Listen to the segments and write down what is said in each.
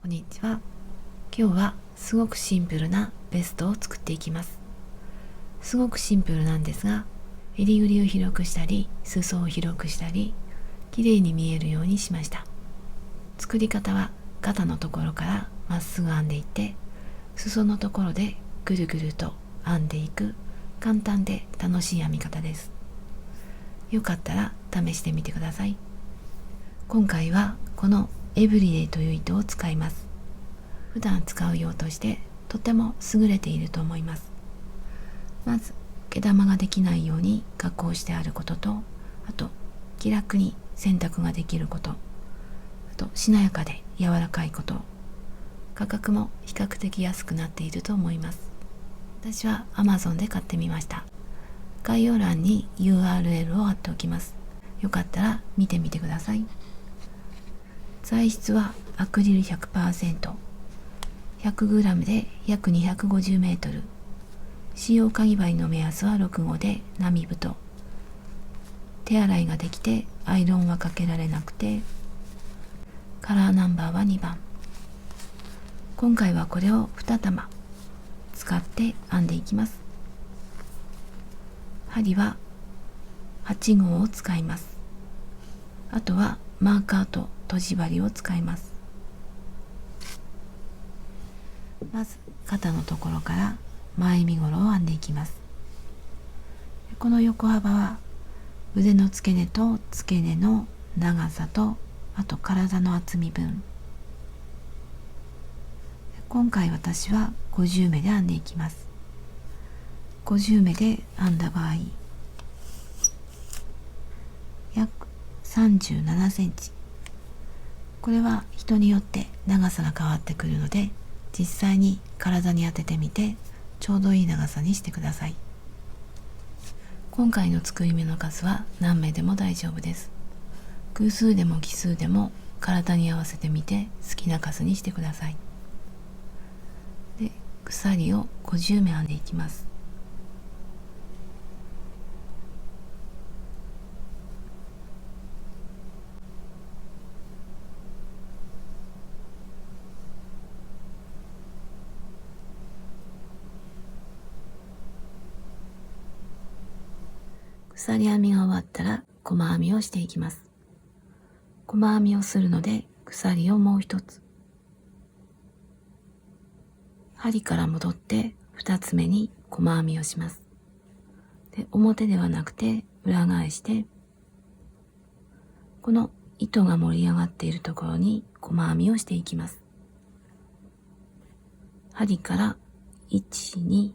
こんにちは。今日はすごくシンプルなベストを作っていきます。すごくシンプルなんですが、襟ぐりを広くしたり、裾を広くしたり、綺麗に見えるようにしました。作り方は肩のところからまっすぐ編んでいって、裾のところでぐるぐると編んでいく簡単で楽しい編み方です。よかったら試してみてください。今回はこのエブリデイという糸を使います。普段使う用としてとても優れていると思います。まず毛玉ができないように加工してあることと、あと気楽に洗濯ができること、あとしなやかで柔らかいこと、価格も比較的安くなっていると思います。私は Amazon で買ってみました。概要欄に URL を貼っておきます。よかったら見てみてください。材質はアクリル 100%、100g で約250メートル。使用かぎ針の目安は6号で並太。手洗いができてアイロンはかけられなくて、カラーナンバーは2番。今回はこれを2玉使って編んでいきます。針は8号を使います。あとはマーカーととじ針を使います。まず肩のところから前身ごろを編んでいきます。この横幅は腕の付け根と付け根の長さと、あと体の厚み分。今回私は50目で編んでいきます。50目で編んだ場合、約37センチ。これは人によって長さが変わってくるので、実際に体に当ててみてちょうどいい長さにしてください。今回の作り目の数は何目でも大丈夫です。偶数でも奇数でも体に合わせてみて好きな数にしてください。で、鎖を50目編んでいきます。鎖編みが終わったら細編みをしていきます。細編みをするので鎖をもう一つ、針から戻って2つ目に細編みをします。で、表ではなくて裏返して、この糸が盛り上がっているところに細編みをしていきます。針から1、2、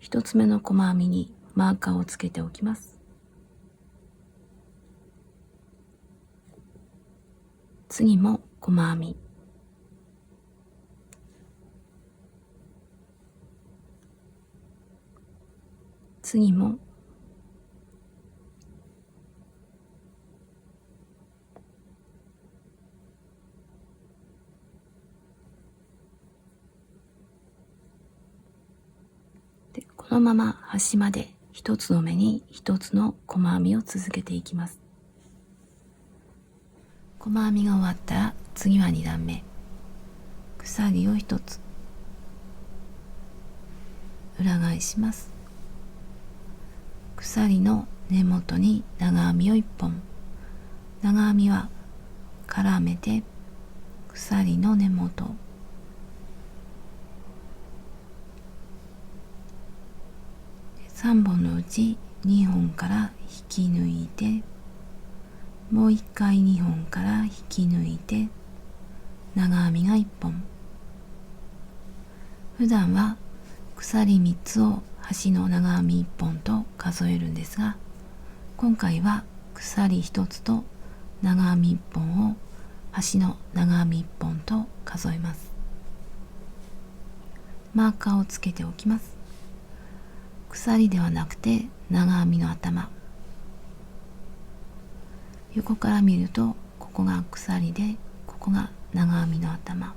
一つ目の細編みにマーカーをつけておきます。次も細編み。次もで、このまま端まで一つの目に一つの細編みを続けていきます。細編みが終わったら次は2段目。鎖を一つ裏返します。鎖の根元に長編みを1本。長編みは絡めて鎖の根元、3本のうち2本から引き抜いて、もう1回2本から引き抜いて長編みが1本。普段は鎖3つを端の長編み1本と数えるんですが、今回は鎖1つと長編み1本を端の長編み1本と数えます。マーカーをつけておきます。鎖ではなくて長編みの頭。横から見るとここが鎖で、ここが長編みの頭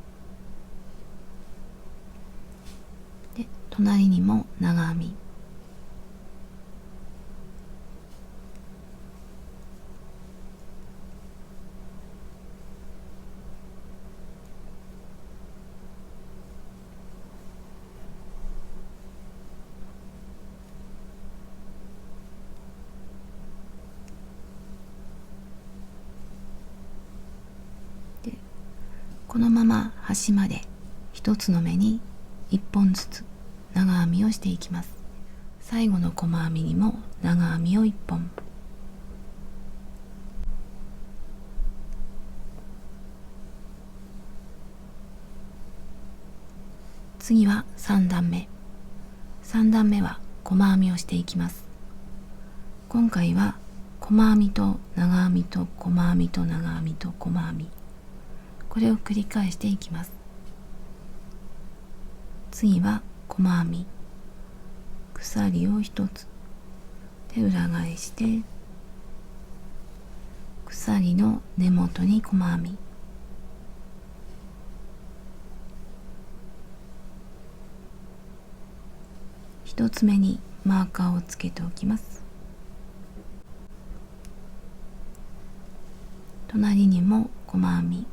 で、隣にも長編み。このまま端まで一つの目に1本ずつ長編みをしていきます。最後の細編みにも長編みを1本。次は3段目。3段目は細編みをしていきます。今回は細編みと長編みと細編みと長編みと細編み、これを繰り返していきます。次は細編み、鎖を1つで裏返して鎖の根元に細編み、1つ目にマーカーをつけておきます。隣にも細編み、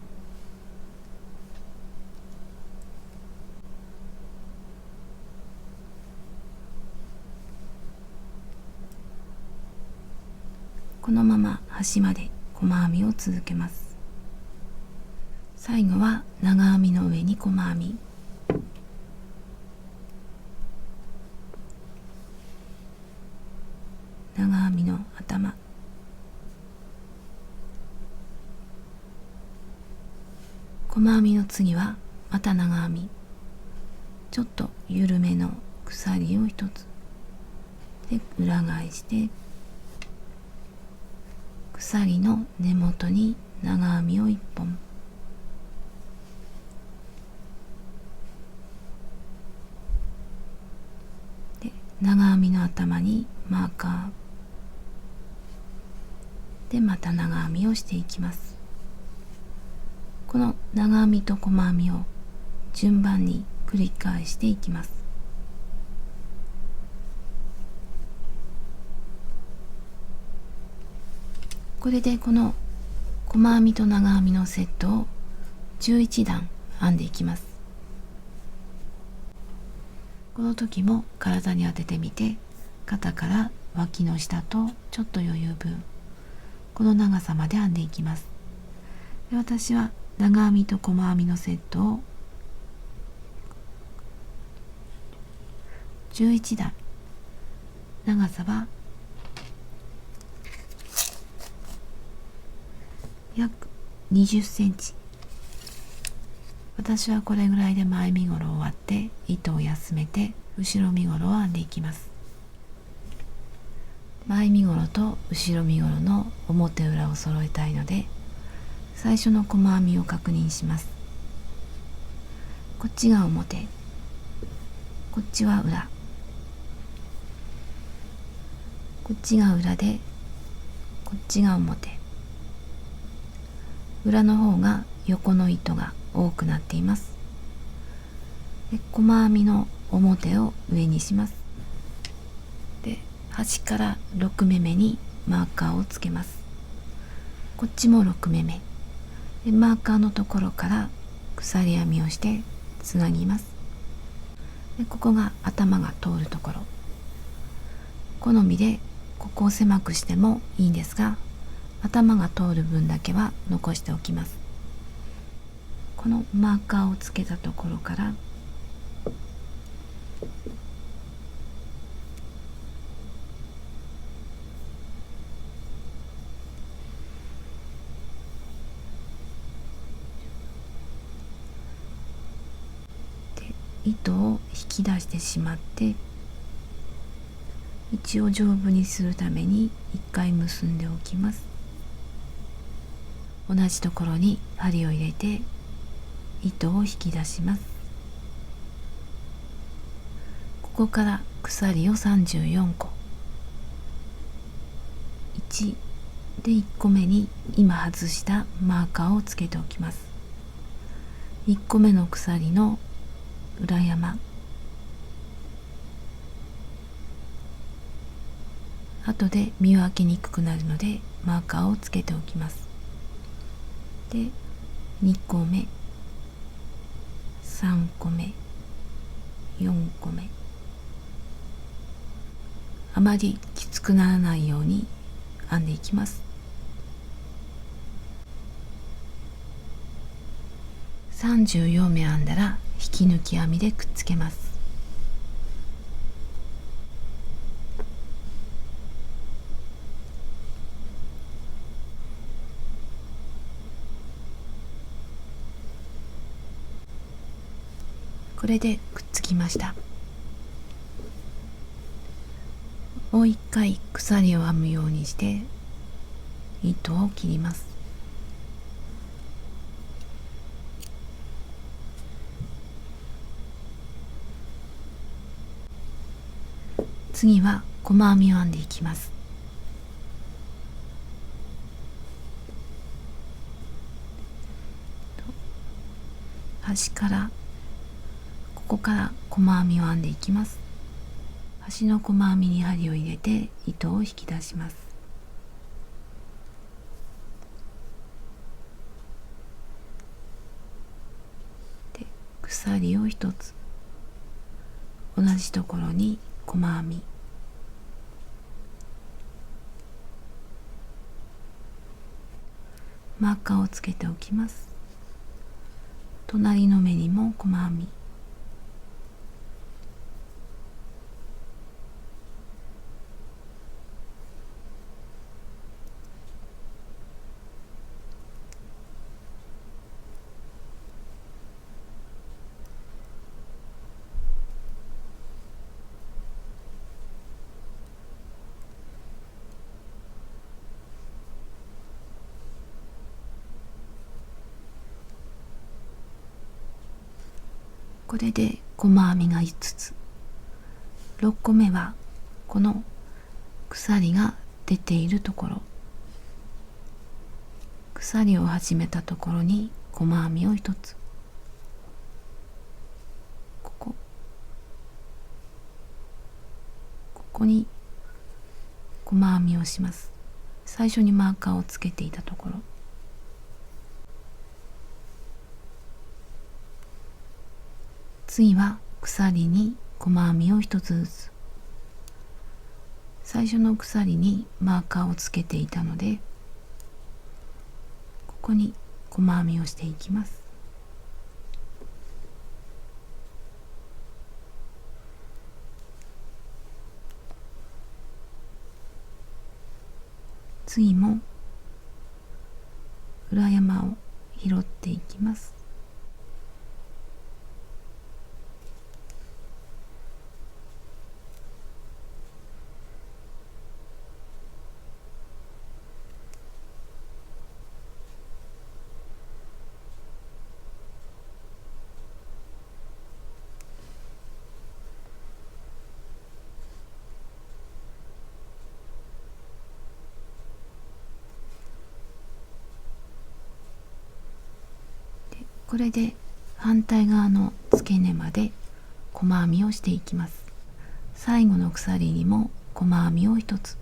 このまま端まで細編みを続けます。最後は長編みの上に細編み、長編みの頭、細編みの次はまた長編み、ちょっと緩めの鎖を1つで裏返して鎖の根元に長編みを1本、で長編みの頭にマーカーでまた長編みをしていきます。この長編みと細編みを順番に繰り返していきます。これでこの細編みと長編みのセットを11段編んでいきます。この時も体に当ててみて、肩から脇の下とちょっと余裕分、この長さまで編んでいきます。で、私は長編みと細編みのセットを11段、長さは約20センチ。私はこれぐらいで前身ごろを終わって糸を休めて後ろ身ごろを編んでいきます。前身ごろと後ろ身ごろの表裏を揃えたいので、最初の細編みを確認します。こっちが表、こっちは裏、こっちが裏でこっちが表。裏の方が横の糸が多くなっています。で、細編みの表を上にします。で、端から6目めにマーカーをつけます。こっちも6目めで、マーカーのところから鎖編みをしてつなぎます。で、ここが頭が通るところ、好みでここを狭くしてもいいんですが、頭が通る分だけは残しておきます。このマーカーをつけたところからで糸を引き出してしまって、位置を丈夫にするために一回結んでおきます。同じところに針を入れて糸を引き出します。ここから鎖を34個、1で1個目に今外したマーカーをつけておきます。1個目の鎖の裏山、後で見分けにくくなるのでマーカーをつけておきます。で、2個目、3個目、4個目、あまりきつくならないように編んでいきます。34目編んだら引き抜き編みでくっつけます。これでくっつきました。もう一回鎖を編むようにして糸を切ります。次は細編みを編んでいきます。端からここから細編みを編んでいきます。端の細編みに針を入れて糸を引き出します。で、鎖を一つ、同じところに細編み、マーカーをつけておきます。隣の目にも細編み、これで細編みが5つ。6個目はこの鎖が出ているところ、鎖を始めたところに細編みを1つ、ここに細編みをします。最初にマーカーをつけていたところ、次は鎖に細編みを1つずつ。最初の鎖にマーカーをつけていたので、ここに細編みをしていきます。次も裏山を拾っていきます。これで反対側の付け根まで細編みをしていきます。最後の鎖にも細編みを1つ。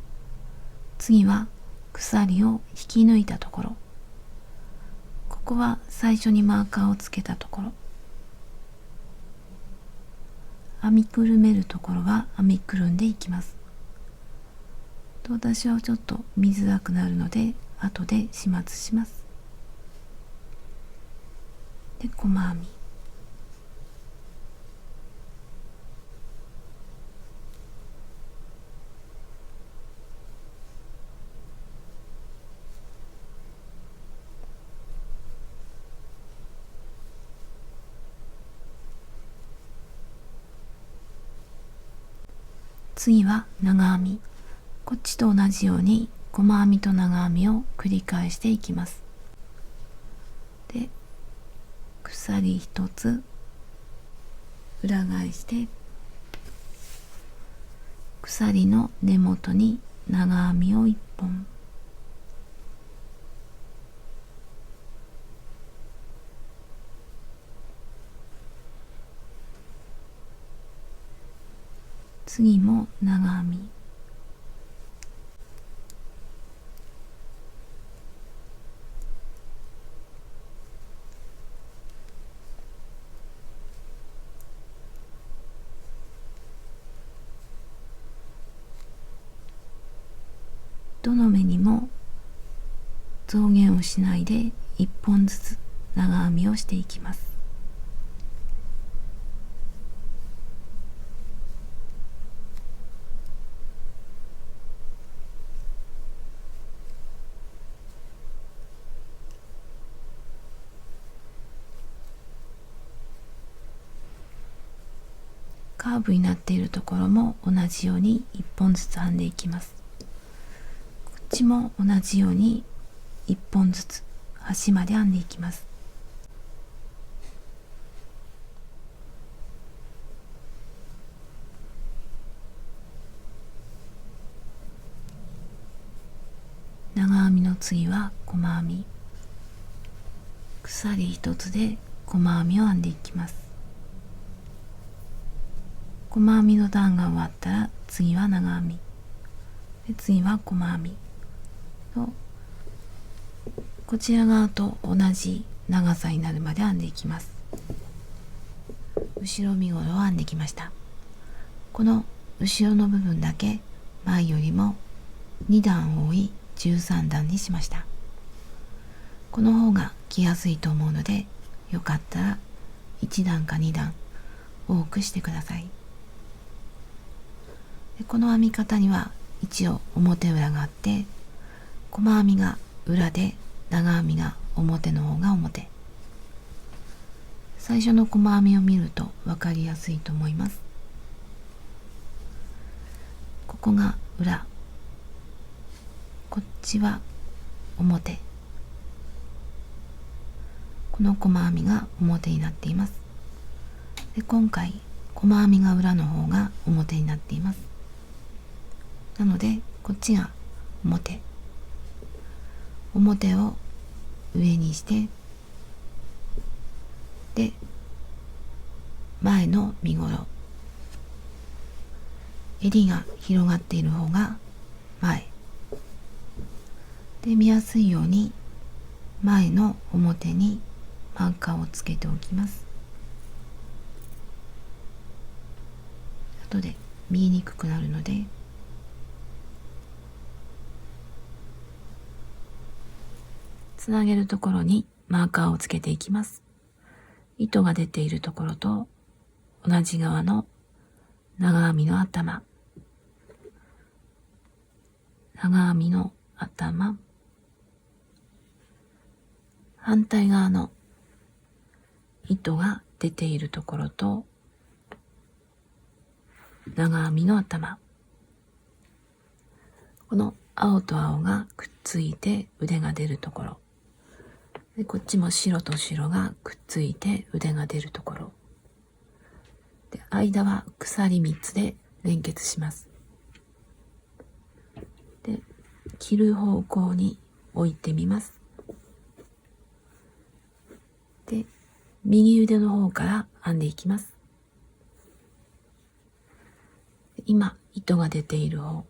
次は鎖を引き抜いたところ、ここは最初にマーカーをつけたところ、編みくるめるところは編みくるんでいきます。私はちょっと見づらくなるので後で始末します。で、細編み、次は長編み。こっちと同じように細編みと長編みを繰り返していきます。で、鎖1つ裏返して鎖の根元に長編みを1本、次も長編み、どの目にも増減をしないで1本ずつ長編みをしていきます。カーブになっているところも同じように1本ずつ編んでいきます。こっちも同じように1本ずつ端まで編んでいきます。長編みの次は細編み。鎖一つで細編みを編んでいきます。細編みの段が終わったら次は長編みで、次は細編みと、こちら側と同じ長さになるまで編んでいきます。後ろ身ごろを編んできました。この後ろの部分だけ前よりも2段多い13段にしました。この方が着やすいと思うので、よかったら1段か2段多くしてください。でこの編み方には一応表裏があって、細編みが裏で長編みが表の方が表。最初の細編みを見ると分かりやすいと思います。ここが裏、こっちは表。この細編みが表になっています。で今回細編みが裏の方が表になっています。なのでこっちが表、表を上にして、で前の身ごろ、襟が広がっている方が前で、見やすいように前の表にマーカーをつけておきます。後で見えにくくなるので、つなげるところにマーカーをつけていきます。糸が出ているところと同じ側の長編みの頭、長編みの頭、反対側の糸が出ているところと長編みの頭、この青と青がくっついて腕が出るところで、こっちも白と白がくっついて腕が出るところで、間は鎖3つで連結します。で切る方向に置いてみます。で右腕の方から編んでいきます。今糸が出ている方、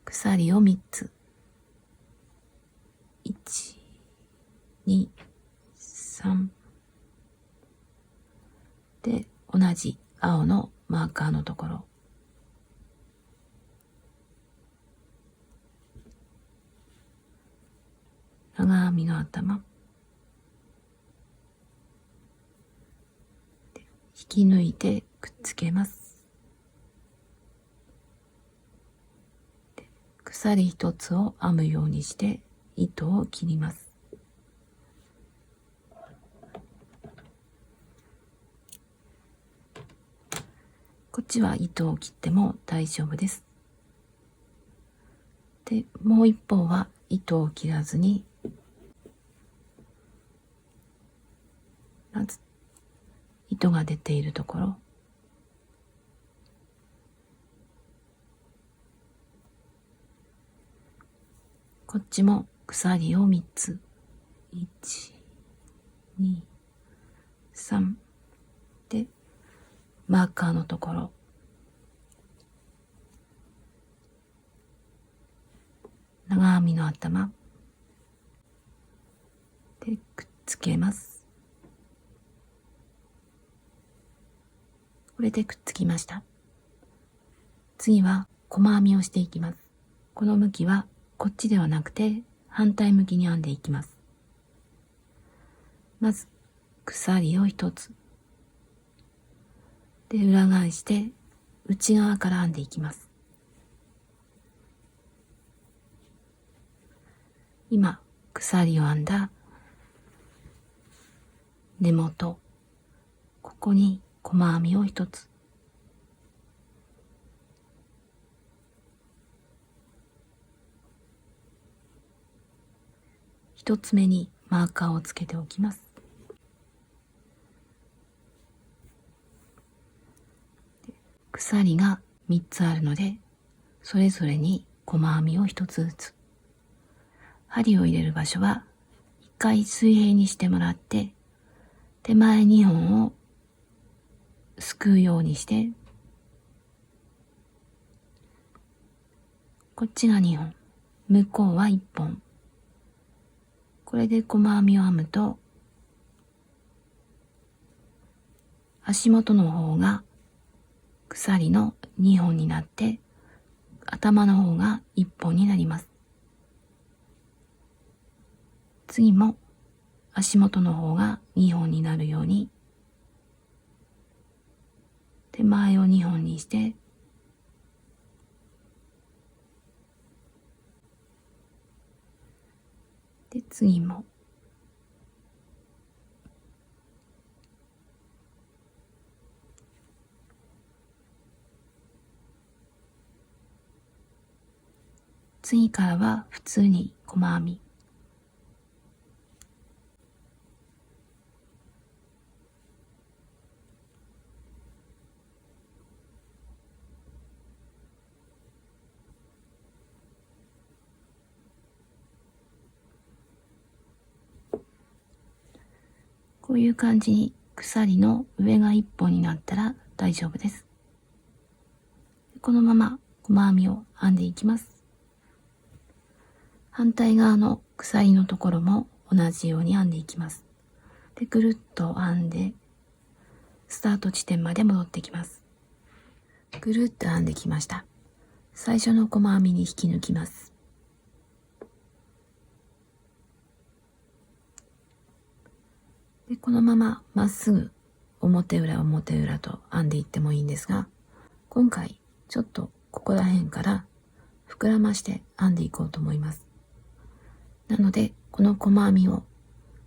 鎖を3つ、1、2、3で、同じ青のマーカーのところ、長編みの頭、引き抜いてくっつけます。鎖一つを編むようにして糸を切ります。こっちは糸を切っても大丈夫です。でもう一方は糸を切らずに、まず糸が出ているところ、こっちも鎖を3つ、1、2、3でマーカーのところ、長編みの頭でくっつけます。これでくっつきました。次は細編みをしていきます。この向きはこっちではなくて反対向きに編んでいきます。まず鎖を一つで裏返して内側から編んでいきます。今鎖を編んだ根元、ここに細編みを一つ、一つ目にマーカーをつけておきます。鎖が3つあるので、それぞれに細編みを1つずつ。針を入れる場所は1回水平にしてもらって、手前2本をすくうようにして、こっちが2本、向こうは1本。これで細編みを編むと、足元の方が鎖の2本になって、頭の方が1本になります。次も足元の方が2本になるように、手前を2本にして、で次も次からは普通に細編み。こういう感じに鎖の上が1本になったら大丈夫です。このまま細編みを編んでいきます。反対側の鎖のところも同じように編んでいきます。で、ぐるっと編んで、スタート地点まで戻ってきます。ぐるっと編んできました。最初の細編みに引き抜きます。で、このまままっすぐ表裏表裏と編んでいってもいいんですが、今回ちょっとここら辺から膨らまして編んでいこうと思います。なのでこの細編みを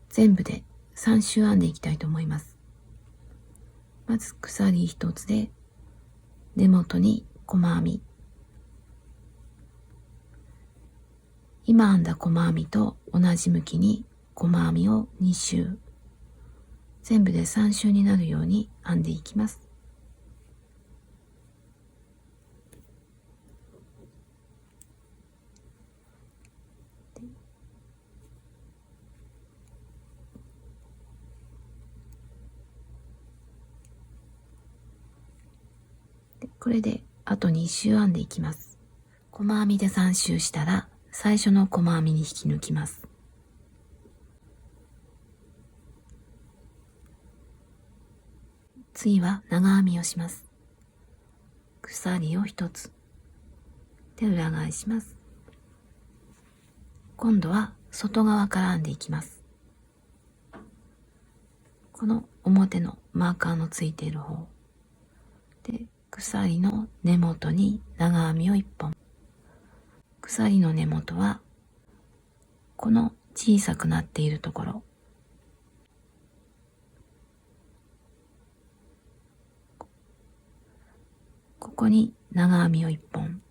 全部で3周編んでいきたいと思います。まず鎖一つで根元に細編み、今編んだ細編みと同じ向きに細編みを2周、全部で3周になるように編んでいきます。これであと2周編んでいきます。細編みで3周したら最初の細編みに引き抜きます。次は長編みをします。鎖を1つで裏返します。今度は外側から編んでいきます。この表のマーカーのついている方で、鎖の根元に長編みを1本。鎖の根元はこの小さくなっているところ、ここに長編みを1本。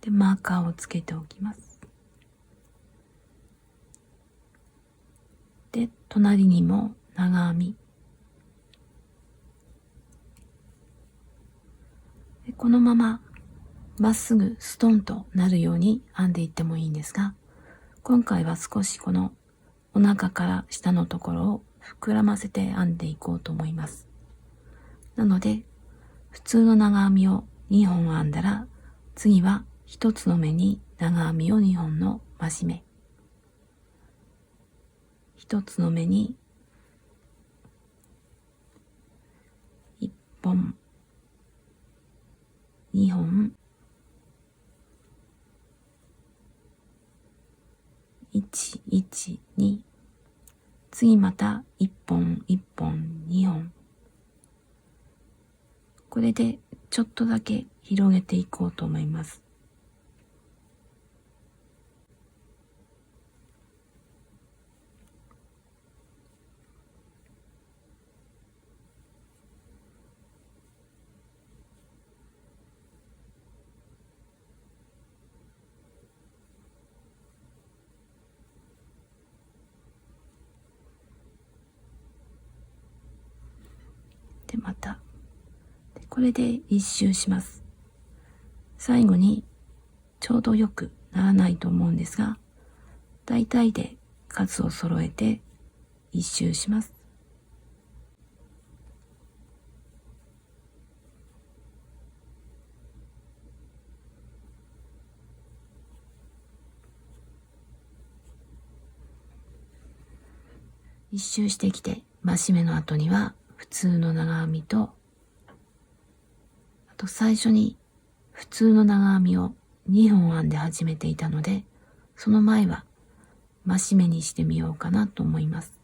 で、マーカーをつけておきます。で、隣にも長編み。で、このまままっすぐストンとなるように編んでいってもいいんですが、今回は少しこのお腹から下のところを膨らませて編んでいこうと思います。なので、普通の長編みを2本編んだら、次は1つの目に長編みを2本の増し目。一つの目に1本、2本、1、1、2、次また1本、1本、2本。これでちょっとだけ広げていこうと思います。で、また。これで一周します。最後にちょうどよくならないと思うんですが、大体で数を揃えて一周します。一周してきて、増し目の後には普通の長編みと、あと最初に普通の長編みを2本編んで始めていたので、その前は増し目にしてみようかなと思います。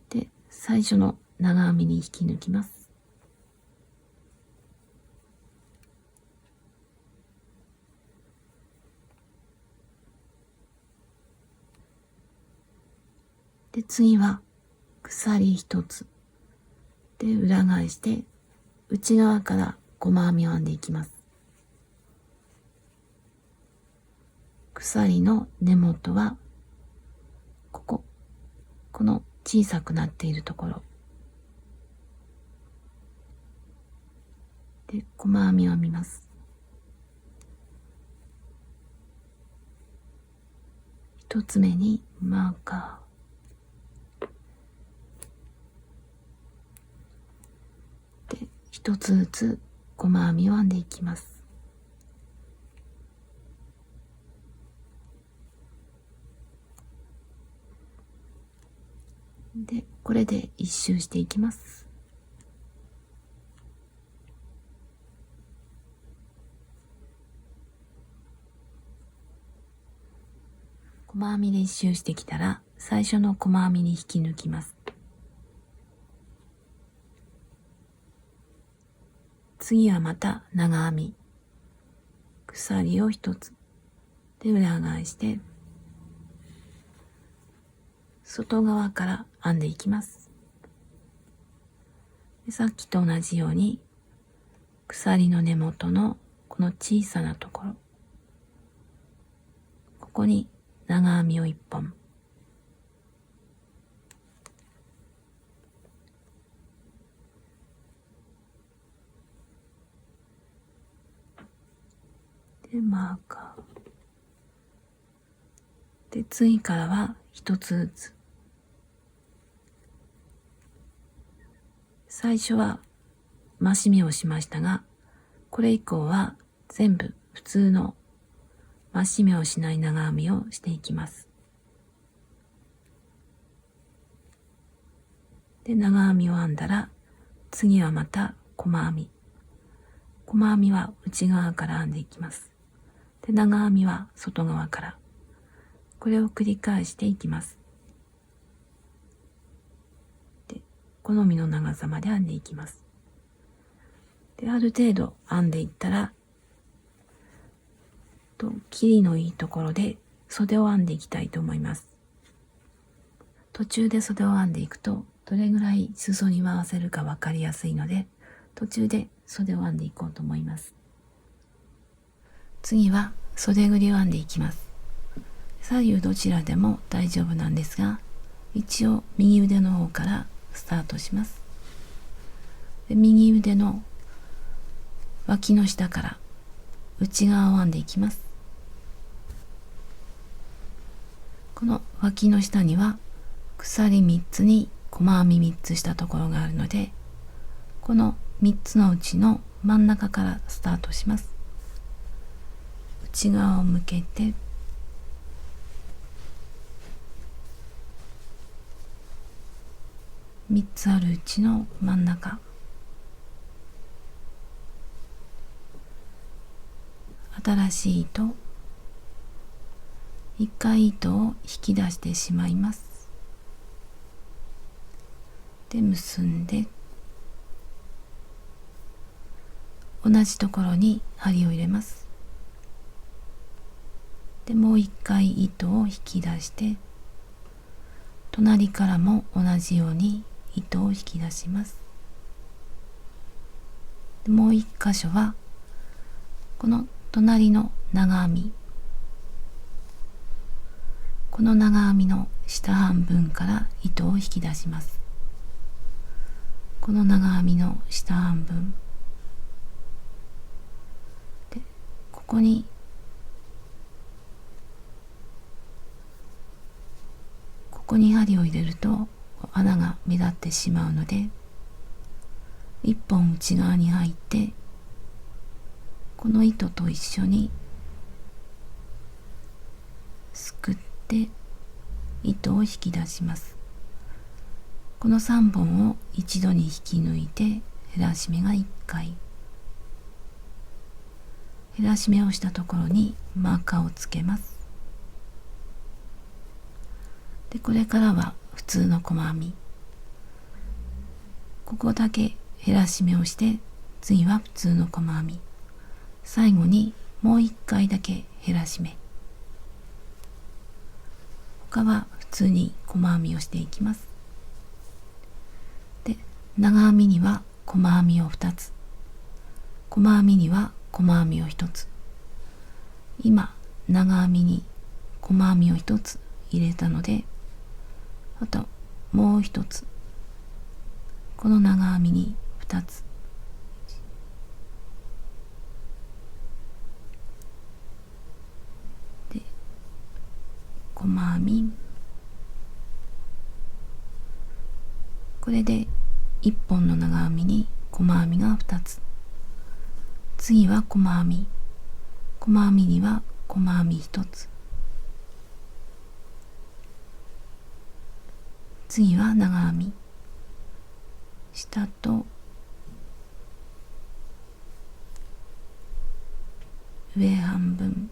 で、最初の長編みに引き抜きます。で、次は鎖一つで裏返して内側から細編みを編んでいきます。鎖の根元はこの小さくなっているところで細編みを編みます。一つ目にマーカー、一つずつ細編みを編んでいきます。で、これで一周していきます。細編みで一周してきたら、最初の細編みに引き抜きます。次はまた長編み、鎖を一つで裏返して外側から編んでいきます。で、さっきと同じように鎖の根元のこの小さなところ、ここに長編みを1本、でマーカーで、次からは一つずつ、最初は増し目をしましたが、これ以降は全部普通の増し目をしない長編みをしていきます。で、長編みを編んだら、次はまた細編み。細編みは内側から編んでいきます。で、長編みは外側から。これを繰り返していきます。で、好みの長さまで編んでいきます。で、ある程度編んでいったら、切りのいいところで袖を編んでいきたいと思います。途中で袖を編んでいくと、どれぐらい裾に回せるか分かりやすいので、途中で袖を編んでいこうと思います。次は袖ぐりを編んでいきます。左右どちらでも大丈夫なんですが、一応右腕の方からスタートします。で、右腕の脇の下から内側を編んでいきます。この脇の下には鎖3つに細編み3つしたところがあるので、この3つのうちの真ん中からスタートします。内側を向けて3つあるうちの真ん中、新しい糸、1回糸を引き出してしまいます。で、結んで同じところに針を入れます。で、もう1回糸を引き出して、隣からも同じように糸を引き出します。で、もう1箇所はこの隣の長編み、この長編みの下半分から糸を引き出します。この長編みの下半分で、ここに針を入れると穴が目立ってしまうので、一本内側に入ってこの糸と一緒にすくって糸を引き出します。この3本を一度に引き抜いて、減らし目が1回、減らし目をしたところにマーカーをつけます。で、これからは普通の細編み、ここだけ減らし目をして、次は普通の細編み、最後にもう1回だけ減らし目、他は普通に細編みをしていきます。で、長編みには細編みを2つ、細編みには細編みを1つ、今長編みに細編みを1つ入れたので、あともう一つ、この長編みに2つ、で、細編み、これで1本の長編みに細編みが2つ、次は細編み、細編みには細編み1つ、次は長編み、下と上半分、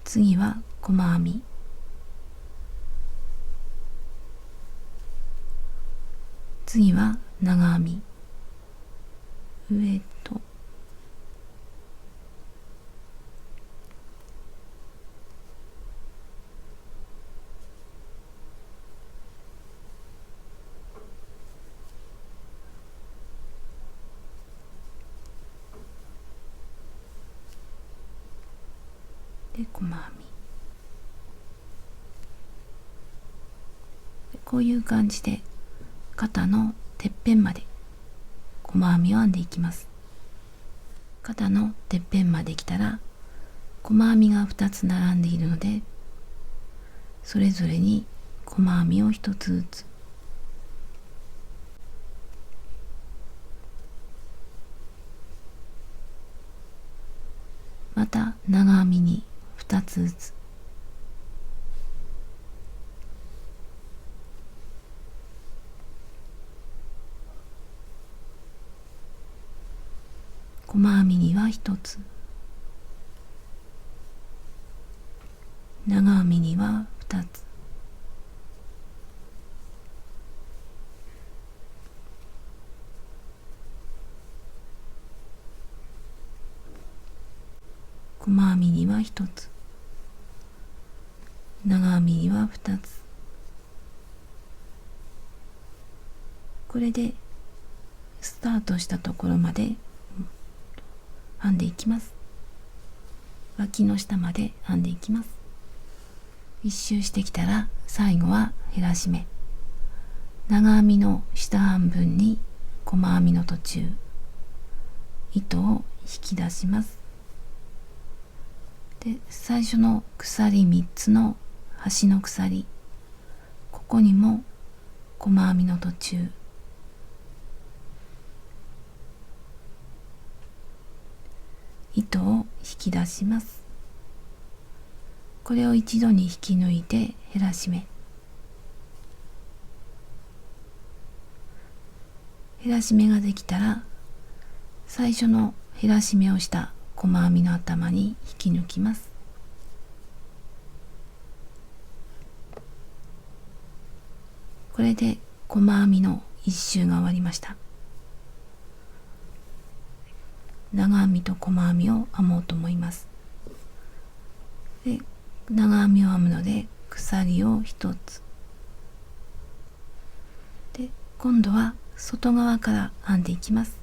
次は細編み、次は長編み、上とで細編みで、こういう感じで肩のてっぺんまで細編みを編んでいきます。肩のてっぺんまで来たら細編みが2つ並んでいるので、それぞれに細編みを1つずつ、また長編みに2つずつ、細編みには1つ、長編みには2つ、細編みには1つ、長編みには2つ。これでスタートしたところまで編んでいきます。脇の下まで編んでいきます。一周してきたら最後は減らし目、長編みの下半分に細編みの途中、糸を引き出します。で、最初の鎖3つの端の鎖、ここにも細編みの途中、糸を引き出します。これを一度に引き抜いて減らし目、減らし目ができたら、最初の減らし目をした細編みの頭に引き抜きます。これで細編みの一周が終わりました。長編みと細編みを編もうと思います。で、長編みを編むので鎖を1つ。で、今度は外側から編んでいきます。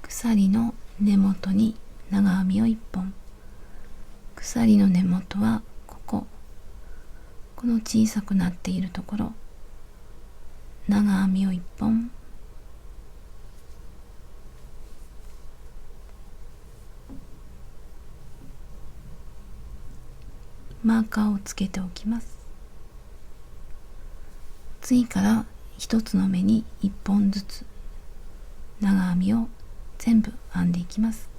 鎖の根元に長編みを1本。鎖の根元はこの小さくなっているところ、長編みを1本。マーカーをつけておきます。次から1つの目に1本ずつ長編みを全部編んでいきます。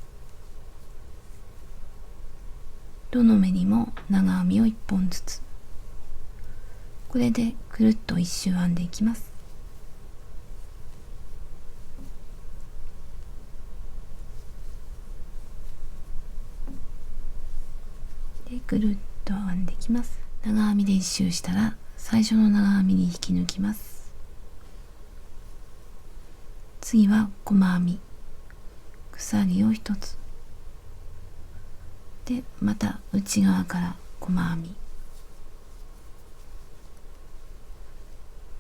どの目にも長編みを1本ずつ。これでくるっと1周編んでいきます。で、くるっと編んでいきます。長編みで1周したら最初の長編みに引き抜きます。次は細編み。鎖を1つ。で、また内側から細編み。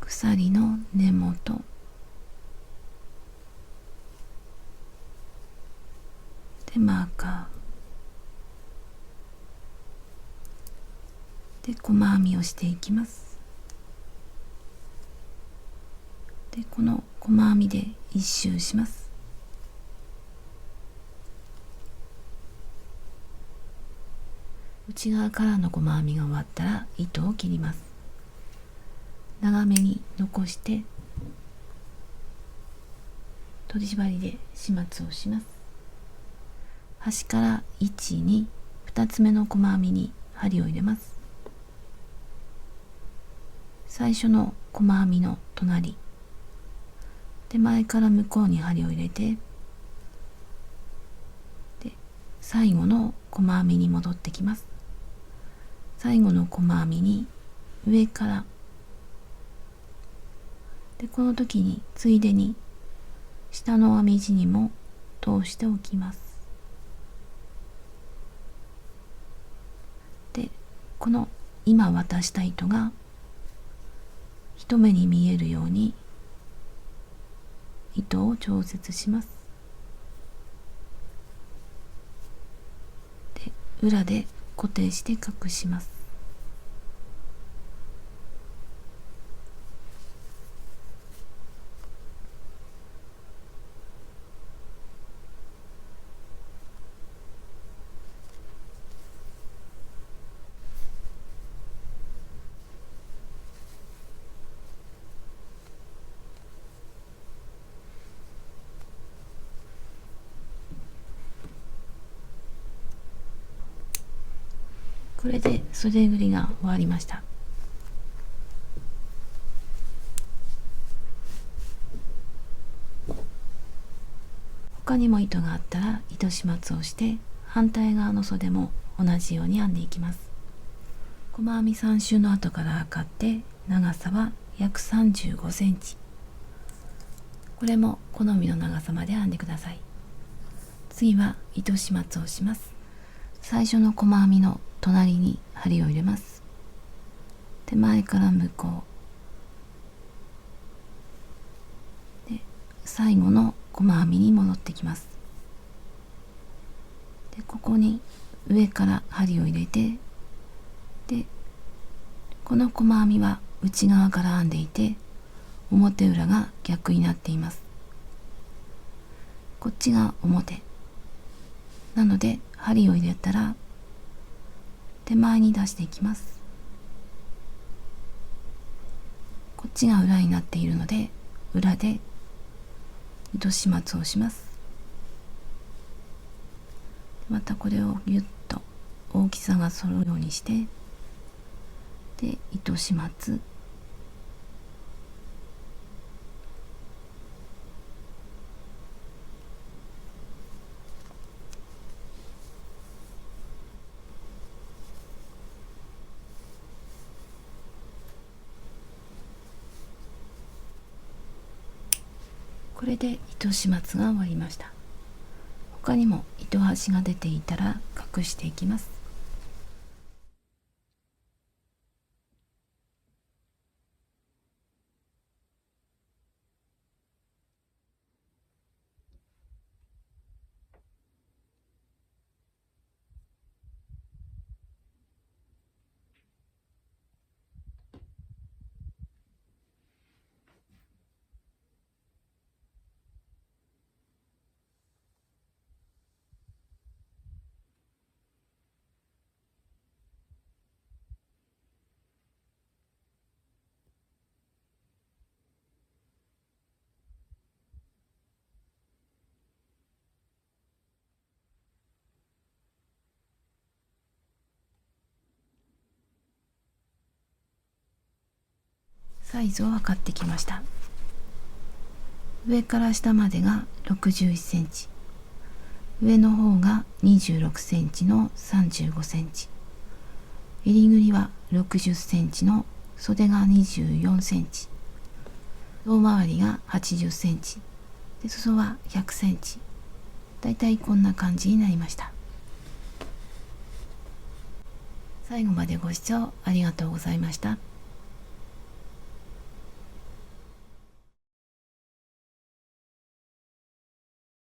鎖の根元。で、マーカー。で、細編みをしていきます。で、この細編みで一周します。内側からの細編みが終わったら糸を切ります。長めに残してとじ針で始末をします。端から1、2、2つ目の細編みに針を入れます。最初の細編みの隣、手前から向こうに針を入れて、で、最後の細編みに戻ってきます。最後の細編みに上から、で、この時についでに下の編み地にも通しておきます。で、この今渡した糸が一目に見えるように糸を調節します。で、裏で固定して隠します。これで袖ぐりが終わりました。他にも糸があったら糸始末をして反対側の袖も同じように編んでいきます。細編み3周の後から測って長さは約35センチ。これも好みの長さまで編んでください。次は糸始末をします。最初の細編みの隣に針を入れます。手前から向こうで、最後の細編みに戻ってきます。で、ここに上から針を入れて、で、この細編みは内側から編んでいて表裏が逆になっています。こっちが表なので針を入れたら手前に出していきます。こっちが裏になっているので裏で糸始末をします。またこれをギュッと大きさが揃うようにして、で糸始末、これで糸始末が終わりました。他にも糸端が出ていたら隠していきます。サイズを測ってきました。上から下までが61センチ、上の方が26センチの35センチ、襟ぐりは60センチの袖が24センチ、胴回りが80センチ、で裾は100センチ。だいたいこんな感じになりました。最後までご視聴ありがとうございました。